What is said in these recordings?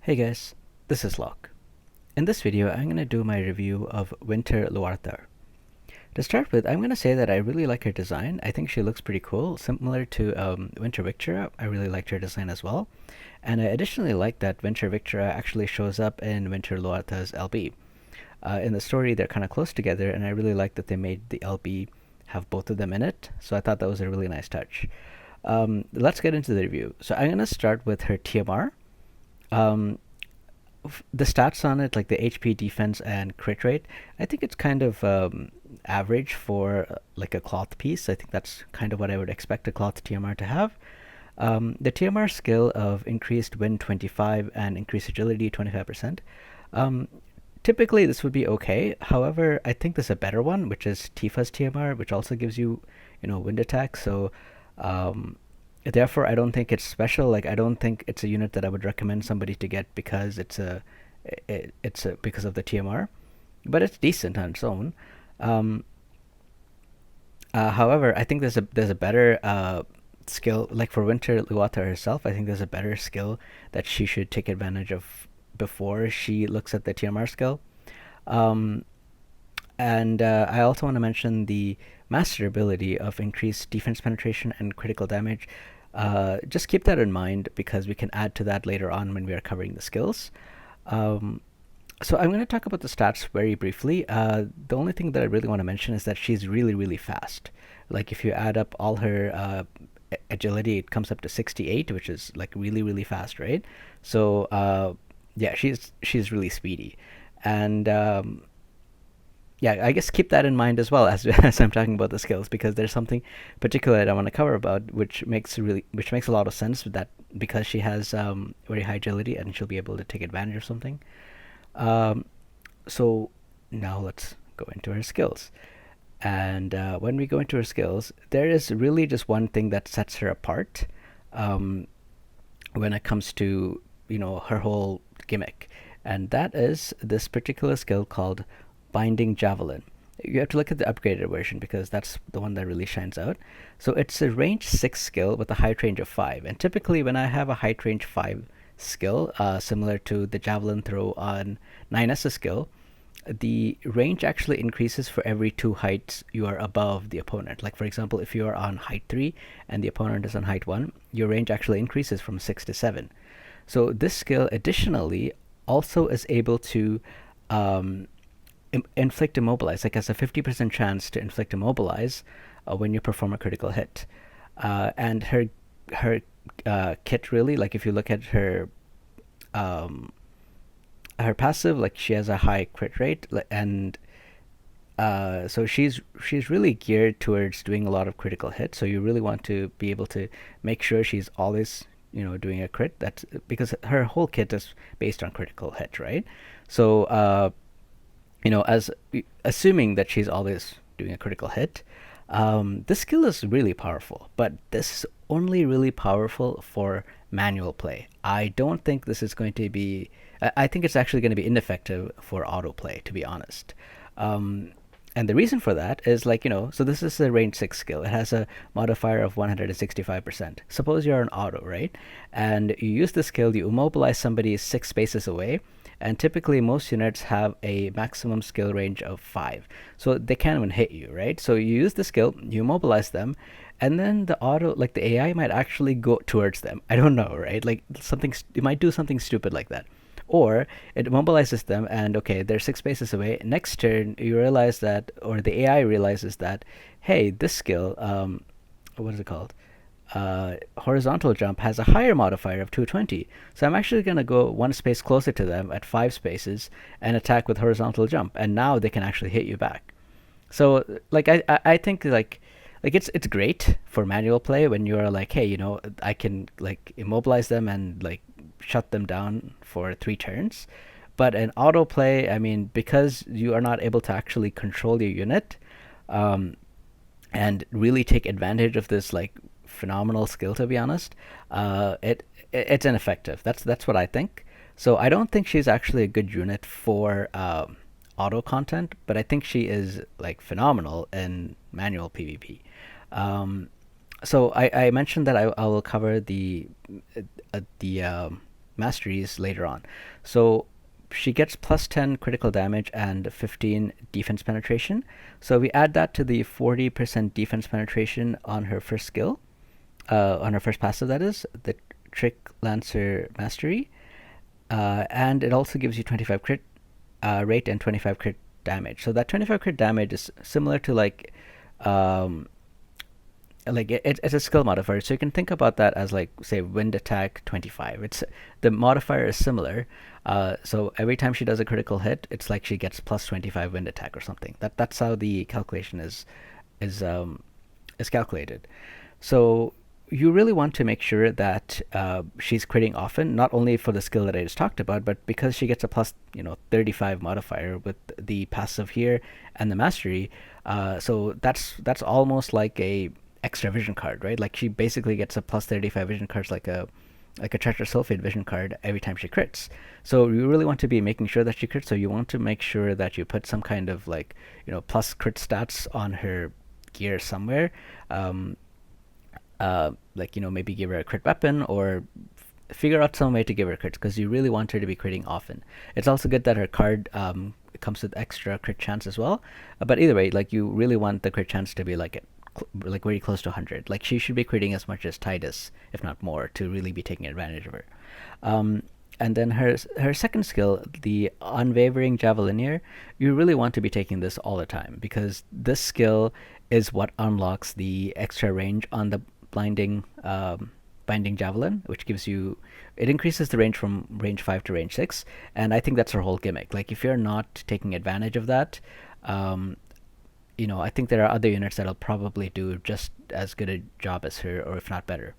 Hey guys, this is Locke. In this video, I'm going to do my review of Winter Luartha. To start with, I'm going to say that I really like her design. I think she looks pretty cool, similar to Winter Victoria. I really liked her design as well. And I additionally like that Winter Victoria actually shows up in Winter Luartha's LB. In the story, they're kind of close together, and I really like that they made the LB have both of them in it. So I thought that was a really nice touch. Let's get into the review. So I'm going to start with her TMR. Um, the stats on it, like the HP, defense, and crit rate, I think it's kind of average for like a cloth piece. I think that's kind of what I would expect a cloth TMR to have. The TMR skill of increased wind 25 and increased agility 25%. Um, Typically, this would be okay. However, I think there's a better one, which is Tifa's TMR, which also gives you, wind attack. So, um, therefore, I don't think it's special. Like, I don't think it's a unit that I would recommend somebody to get because it's because of the TMR, but it's decent on its own. Um, However, I think there's a better skill, like for Winter Luartha herself. I think there's a better skill that she should take advantage of before she looks at the TMR skill. Um, and I also want to mention the master ability of increased defense penetration and critical damage. Just keep that in mind because we can add to that later on when we are covering the skills. Um, so I'm going to talk about the stats very briefly. The only thing that I really want to mention is that she's really, really fast. Like if you add up all her agility, it comes up to 68, which is like really, really fast, right? So yeah, she's really speedy, and yeah, I guess keep that in mind as well as as I'm talking about the skills because there's something particular that I want to cover about which makes a lot of sense with that because she has very high agility and she'll be able to take advantage of something. Um, so now let's go into her skills. And when we go into her skills, there is really just one thing that sets her apart um, when it comes to her whole gimmick, and that is this particular skill called Binding Javelin. You have to look at the upgraded version because that's the one that really shines out. So it's a range 6 skill with a height range of 5. And typically, when I have a height range 5 skill, similar to the Javelin throw on 9S skill, the range actually increases for every 2 heights you are above the opponent. Like, for example, if you are on height 3 and the opponent is on height 1, your range actually increases from 6 to 7. So, this skill additionally also is able to um, inflict immobilize, like has a 50% chance to inflict immobilize when you perform a critical hit. And her kit really, like if you look at um, her passive, like she has a high crit rate, and so she's really geared towards doing a lot of critical hits. So you really want to be able to make sure she's always doing a crit. That's because her whole kit is based on critical hit, right? So as assuming that she's always doing a critical hit, this skill is really powerful, but this is only really powerful for manual play. I don't think this is going to be. I think it's actually going to be ineffective for autoplay, to be honest. Um, and the reason for that is so this is a range 6 skill. It has a modifier of 165%. Suppose you're an auto, right? And you use the skill, you immobilize somebody 6 spaces away, and typically most units have a maximum skill range of 5, so they can't even hit you, right? So you use the skill, you immobilize them, and then the AI might actually go towards them. I don't know, right? Like something, it might do something stupid like that, or it immobilizes them, and okay, they're 6 spaces away. Next turn, you realize that, or the AI realizes that, hey, this skill, what is it called? Horizontal jump has a higher modifier of 220. So I'm actually going to go 1 space closer to them at 5 spaces and attack with horizontal jump. And now they can actually hit you back. So like I think like it's great for manual play when you're like, hey, I can like immobilize them and like shut them down for 3 turns. But in auto play, I mean, because you are not able to actually control your unit, um, and really take advantage of this like phenomenal skill, to be honest, it's ineffective. That's what I think. So I don't think she's actually a good unit for auto content, but I think she is like phenomenal in manual PvP. Um, so I mentioned that I will cover the masteries later on. So she gets plus 10 critical damage and 15 defense penetration. So we add that to the 40% defense penetration on her first skill, on her first passive, that is, the Trick Lancer Mastery. And it also gives you 25 crit rate and 25 crit damage. So that 25 crit damage is similar to um, it's a skill modifier, so you can think about that as like, say, wind attack 25. It's the modifier is similar, so every time she does a critical hit, it's like she gets plus 25 wind attack or something. That's how the calculation is is calculated. So you really want to make sure that she's critting often, not only for the skill that I just talked about, but because she gets a plus 35 modifier with the passive here and the mastery. So that's almost like a extra vision card, right? Like she basically gets a plus 35 vision cards, like a treasure sulfate vision card every time she crits. So you really want to be making sure that she crits. So you want to make sure that you put some kind of like plus crit stats on her gear somewhere. Like maybe give her a crit weapon or figure out some way to give her crits, because you really want her to be critting often. It's also good that her card comes with extra crit chance as well. But either way, like you really want the crit chance to be like very close to 100. Like she should be critting as much as Titus, if not more, to really be taking advantage of her. And then her second skill, the Unwavering Javelinier, you really want to be taking this all the time, because this skill is what unlocks the extra range on the blinding binding javelin, which gives you, it increases the range from range 5 to range 6, and I think that's her whole gimmick. Like if you're not taking advantage of that, I think there are other units that'll probably do just as good a job as her, or if not better.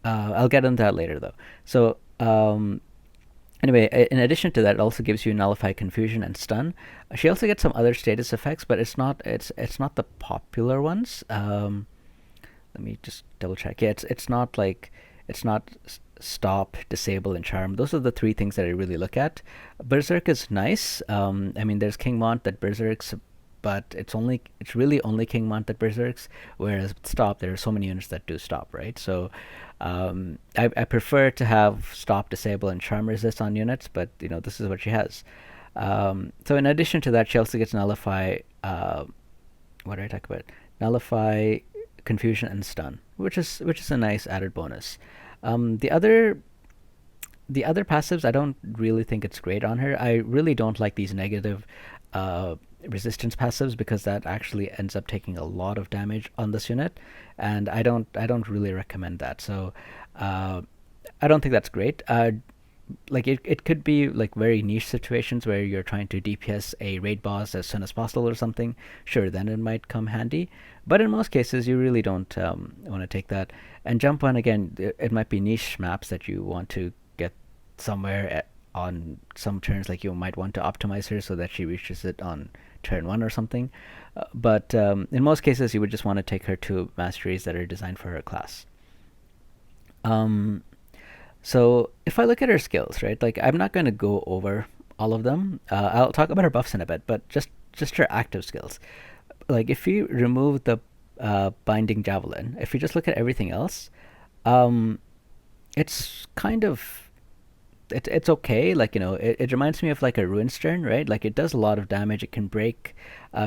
I'll get into that later though. So anyway, in addition to that, it also gives you Nullify, Confusion, and Stun. She also gets some other status effects, but it's not the popular ones. Let me just double check. Yeah, it's not Stop, Disable, and Charm. Those are the three things that I really look at. Berserk is nice. I mean, there's King Mont that berserks, but it's really only King Mont that berserks. Whereas with Stop, there are so many units that do Stop, right? So I prefer to have Stop, Disable, and Charm resist on units, but this is what she has. So in addition to that, she also gets Nullify. What did I talk about? Nullify, Confusion, and Stun, which is a nice added bonus. The other passives, I don't really think it's great on her. I really don't like these negative resistance passives, because that actually ends up taking a lot of damage on this unit, and I don't really recommend that. So I don't think that's great. Like it could be like very niche situations where you're trying to DPS a raid boss as soon as possible or something. Sure, then it might come handy. But in most cases, you really don't want to take that. And Jump On, again, it might be niche maps that you want to get somewhere on some turns. Like you might want to optimize her so that she reaches it on turn 1 or something. But in most cases, you would just want to take her to masteries that are designed for her class. So if I look at her skills, right, like I'm not going to go over all of them. I'll talk about her buffs in a bit, but just her active skills. Like if you remove the binding javelin, if you just look at everything else, it's kind of it's okay. Like it reminds me of like a Ruinstern, right? Like it does a lot of damage. It can break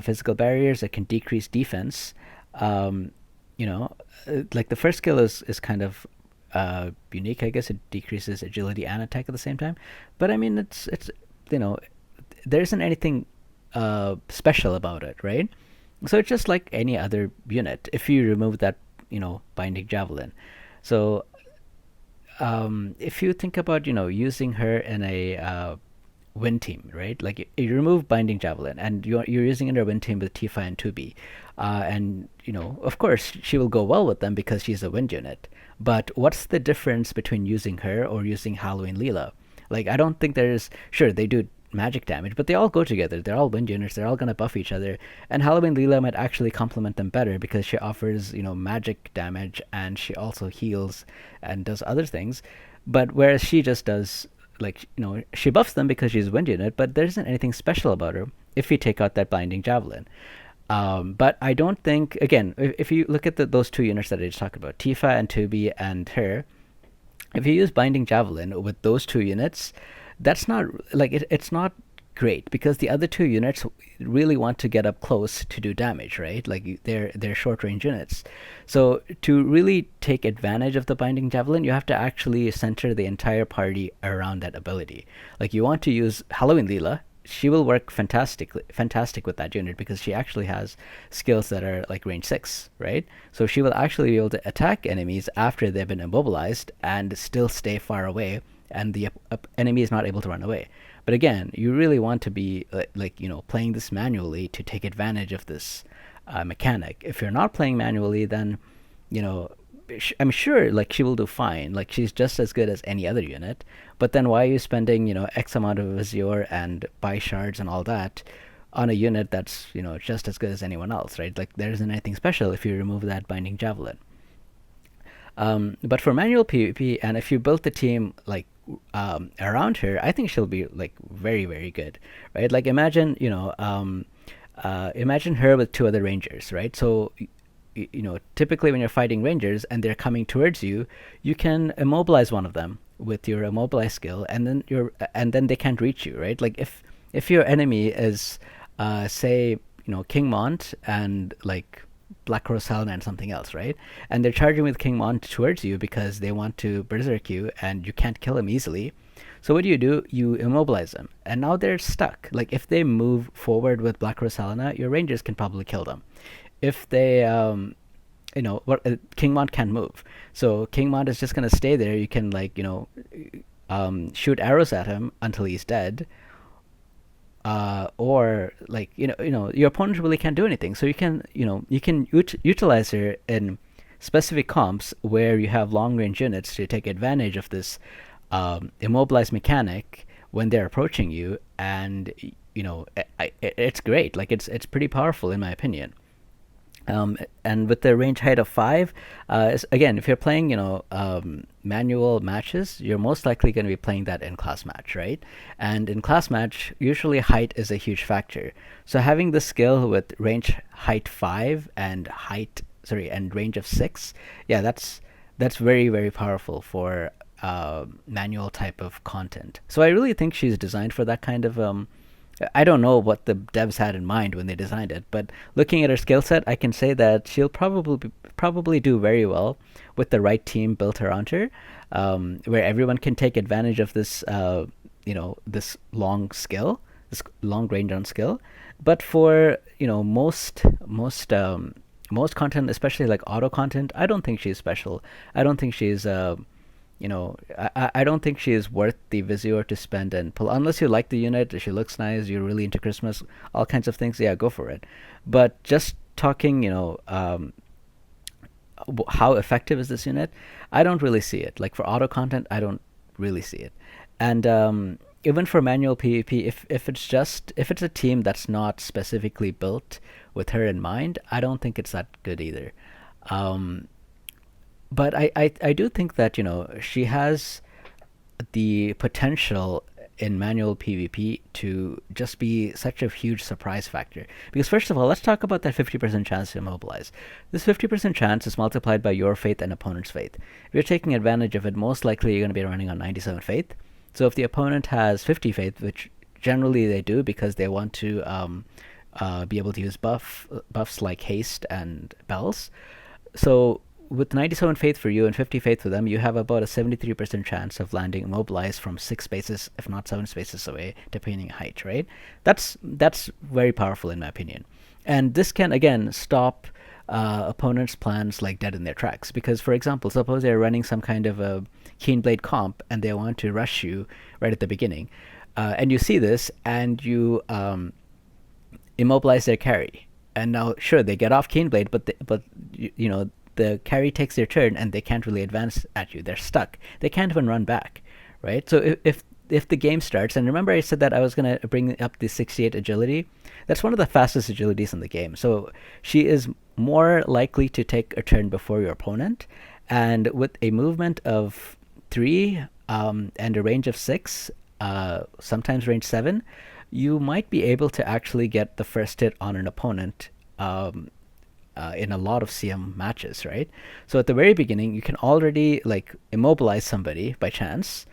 physical barriers. It can decrease defense. Like the first skill is kind of unique, I guess. It decreases agility and attack at the same time, but I mean it's there isn't anything special about it, right? So it's just like any other unit if you remove that binding javelin. So if you think about using her in a win team, right? Like you remove binding javelin and you're using it in a win team with Tifa and 2B, and of course she will go well with them because she's a wind unit. But what's the difference between using her or using Halloween Leela? Like I don't think there's, sure they do magic damage, but they all go together. They're all wind units. They're all gonna buff each other, and Halloween Leela might actually complement them better because she offers magic damage and she also heals and does other things. But whereas she just does, like she buffs them because she's a wind unit, but there isn't anything special about her if you take out that binding javelin. But I don't think, again, if you look at those two units that I just talked about, Tifa and 2B and her, If you use Binding Javelin with those two units, that's not like it's not great because the other two units really want to get up close to do damage, right? Like they're short range units. So to really take advantage of the Binding Javelin, you have to actually center the entire party around that ability. Like you want to use Halloween Leela. She will work fantastic with that unit because she actually has skills that are like range 6, right? So she will actually be able to attack enemies after they've been immobilized and still stay far away, and the enemy is not able to run away. But again, you really want to be like playing this manually to take advantage of this mechanic. If you're not playing manually, then you know I'm sure like she will do fine. Like she's just as good as any other unit. But then why are you spending X amount of Azure and buy shards and all that on a unit that's just as good as anyone else, right? Like there isn't anything special if you remove that Binding Javelin. But for manual PvP, and if you build the team like around her, I think she'll be like very very good, right? Like imagine imagine her with two other rangers, right? So typically when you're fighting rangers and they're coming towards you, you can immobilize one of them with your immobilize skill, and then they can't reach you, right? Like if your enemy is say King Mont and like Black Rose Helena and something else, right? And they're charging with King Mont towards you because they want to berserk you and you can't kill him easily. So what do? You immobilize them, and now they're stuck. Like if they move forward with Black Rose Helena, your rangers can probably kill them. If they King Mont can't move, so King Mont is just gonna stay there. You can like shoot arrows at him until he's dead, or like your opponent really can't do anything. So you can utilize her in specific comps where you have long range units to take advantage of this immobilize mechanic when they're approaching you, and it's great. Like it's pretty powerful in my opinion. And with the range height of 5, again, if you're playing, manual matches, you're most likely going to be playing that in class match, right? And in class match, usually height is a huge factor. So having the skill with range height 5 and and range of 6, yeah, that's very very powerful for manual type of content. So I really think she's designed for that kind of I don't know what the devs had in mind when they designed it, but looking at her skill set, I can say that she'll probably do very well with the right team built around her, where everyone can take advantage of this, this long skill, this long range on skill. But for most content, especially like auto content, I don't think she's special. I don't think she's I don't think she is worth the Visio to spend and pull. Unless you like the unit, she looks nice, you're really into Christmas, all kinds of things, yeah, go for it. But just talking, how effective is this unit? I don't really see it. Like for auto content, I don't really see it. And even for manual PvP, if it's a team that's not specifically built with her in mind, I don't think it's that good either. Um, but I do think that she has the potential in manual PvP to just be such a huge surprise factor. Because first of all, let's talk about that 50% chance to immobilize. This 50% chance is multiplied by your faith and opponent's faith. If you're taking advantage of it, most likely you're going to be running on 97 faith. So if the opponent has 50 faith, which generally they do because they want to be able to use buffs like haste and bells. So with 97 faith for you and 50 faith for them, you have about a 73% chance of landing immobilized from 6 spaces, if not 7 spaces away, depending on height, right? That's very powerful in my opinion. And this can, again, stop opponents' plans like dead in their tracks. Because, for example, suppose they're running some kind of a Keen Blade comp and they want to rush you right at the beginning. And you see this and you immobilize their carry. And now, sure, they get off Keen Blade, but the carry takes their turn and they can't really advance at you. They're stuck. They can't even run back, right? So if the game starts, and remember I said that I was going to bring up the 68 agility, that's one of the fastest agilities in the game. So she is more likely to take a turn before your opponent, and with a movement of 3 and a range of 6, sometimes range 7, you might be able to actually get the first hit on an opponent in a lot of CM matches, right? So at the very beginning, you can already like immobilize somebody by chance,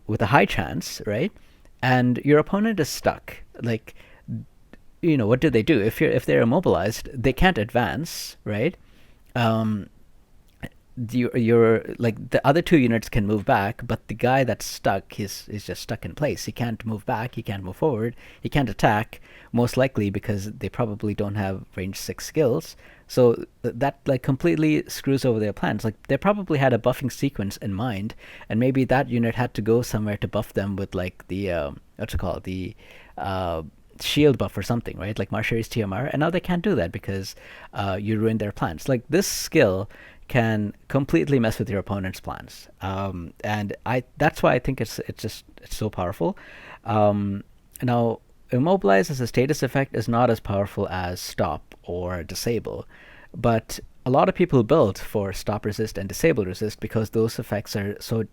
with a high chance, right? And your opponent is stuck. Like, what do they do if they're immobilized? They can't advance, right? Um, you're like the other two units can move back, but the guy that's stuck is just stuck in place. He can't move back. He can't move forward. He can't attack. Most likely because they probably don't have range 6 skills. So that like completely screws over their plans. Like they probably had a buffing sequence in mind, and maybe that unit had to go somewhere to buff them with like the what's it called, the uh, shield buff or something, right? Like Masteries TMR, and now they can't do that because you ruined their plans. Like this skill can completely mess with your opponent's plans, and I that's why I think it's so powerful. Now, immobilize as a status effect is not as powerful as stop or disable, but a lot of people build for stop resist and disable resist because those effects are so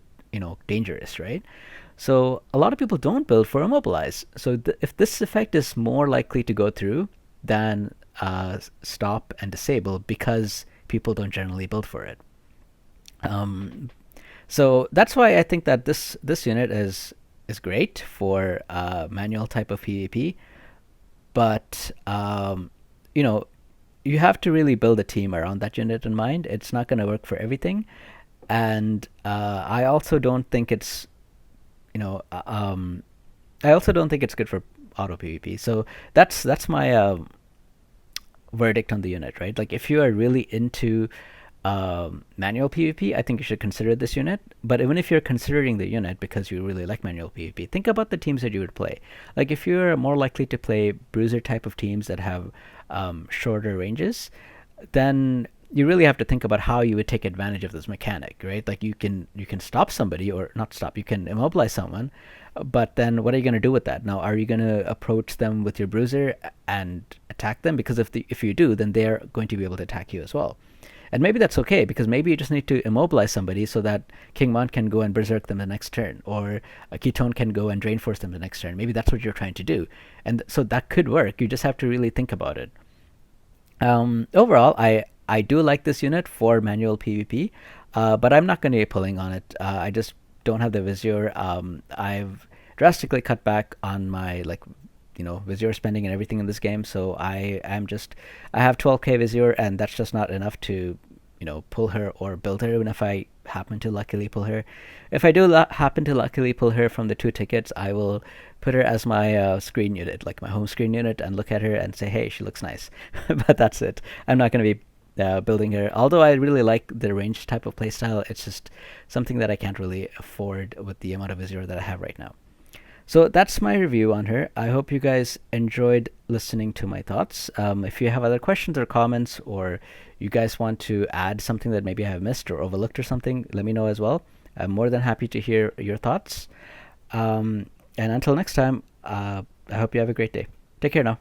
dangerous, right? So a lot of people don't build for immobilize. So if this effect is more likely to go through than stop and disable because people don't generally build for it. Um, so that's why I think that this unit is great for manual type of PvP, but you know you have to really build a team around that unit in mind. It's not going to work for everything, and I also don't think it's you know I also don't think it's good for auto PvP. So that's my verdict on the unit, right? Like if you are really into manual PvP, I think you should consider this unit. But even if you're considering the unit because you really like manual PvP, think about the teams that you would play. Like if you're more likely to play bruiser type of teams that have shorter ranges, then you really have to think about how you would take advantage of this mechanic, right? Like you can stop somebody, or not stop, you can immobilize someone, but then what are you going to do with that? Now, are you going to approach them with your bruiser and attack them? Because if you do, then they're going to be able to attack you as well. And maybe that's okay, because maybe you just need to immobilize somebody so that King Mon can go and berserk them the next turn, or a Ketone can go and drain force them the next turn. Maybe that's what you're trying to do, and so that could work. You just have to really think about it. Overall, I do like this unit for manual PvP, but I'm not going to be pulling on it. I just don't have the Vizier. I've drastically cut back on my Vizier spending and everything in this game, so I have 12k Vizier, and that's just not enough to pull her or build her, even if I happen to luckily pull her. If I do happen to luckily pull her from the 2 tickets, I will put her as my screen unit, like my home screen unit, and look at her and say, hey, she looks nice. But that's it. I'm not going to be building her. Although I really like the range type of playstyle, it's just something that I can't really afford with the amount of Vizier that I have right now. So that's my review on her. I hope you guys enjoyed listening to my thoughts. If you have other questions or comments, or you guys want to add something that maybe I have missed or overlooked or something, let me know as well. I'm more than happy to hear your thoughts. And until next time, I hope you have a great day. Take care now.